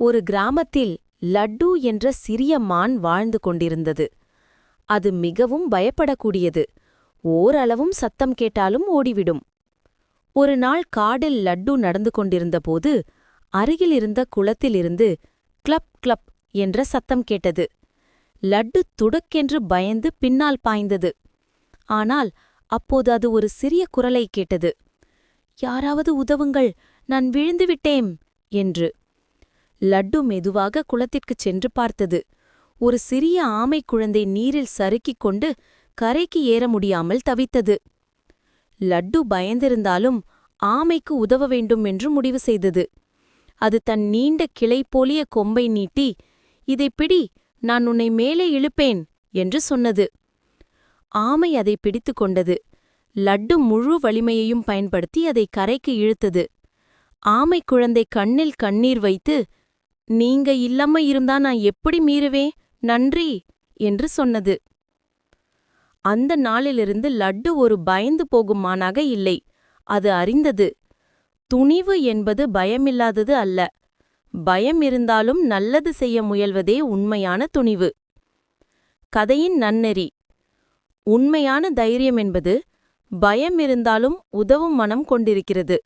ஒரு கிராமத்தில் லட்டு என்ற சிறிய மான் வாழ்ந்து கொண்டிருந்தது. அது மிகவும் பயப்படக்கூடியது. ஓரளவும் சத்தம் கேட்டாலும் ஓடிவிடும். ஒரு நாள் காடில் லட்டு நடந்து கொண்டிருந்தபோது அருகிலிருந்த குளத்திலிருந்து கிளப் கிளப் என்ற சத்தம் கேட்டது. லட்டு துடுக்கென்று பயந்து பின்னால் பாய்ந்தது. ஆனால் அப்போது அது ஒரு சிறிய குரலை கேட்டது. யாராவது உதவுங்கள், நான் விழுந்துவிட்டேன் என்று. லட்டு மெதுவாக குளத்திற்குச் சென்று பார்த்தது. ஒரு சிறிய ஆமை குழந்தை நீரில் சறுக்கிக் கொண்டு கரைக்கு ஏற முடியாமல் தவித்தது. லட்டு பயந்திருந்தாலும் ஆமைக்கு உதவ வேண்டும் என்று முடிவு செய்தது. அது தன் நீண்ட கிளை போலிய கொம்பை நீட்டி, "இதைப் பிடி, நான் உன்னை மேலே இழுப்பேன்" என்று சொன்னது. ஆமை அதை பிடித்து கொண்டது. லட்டு முழு வலிமையையும் பயன்படுத்தி அதை கரைக்கு இழுத்தது. ஆமை குழந்தை கண்ணில் கண்ணீர் வைத்து, "நீங்க இல்லாம இருந்தா நான் எப்படி மீறுவேன், நன்றி" என்று சொன்னது. அந்த நாளிலிருந்து லட்டு ஒரு பயந்து போகும் மானாக இல்லை. அது அறிந்தது, துணிவு என்பது பயமில்லாதது அல்ல. பயம் இருந்தாலும் நல்லது செய்ய முயல்வதே உண்மையான துணிவு. கதையின் நன்னெறி: உண்மையான தைரியம் என்பது பயம் இருந்தாலும் உதவும் மனம் கொண்டிருக்கிறது.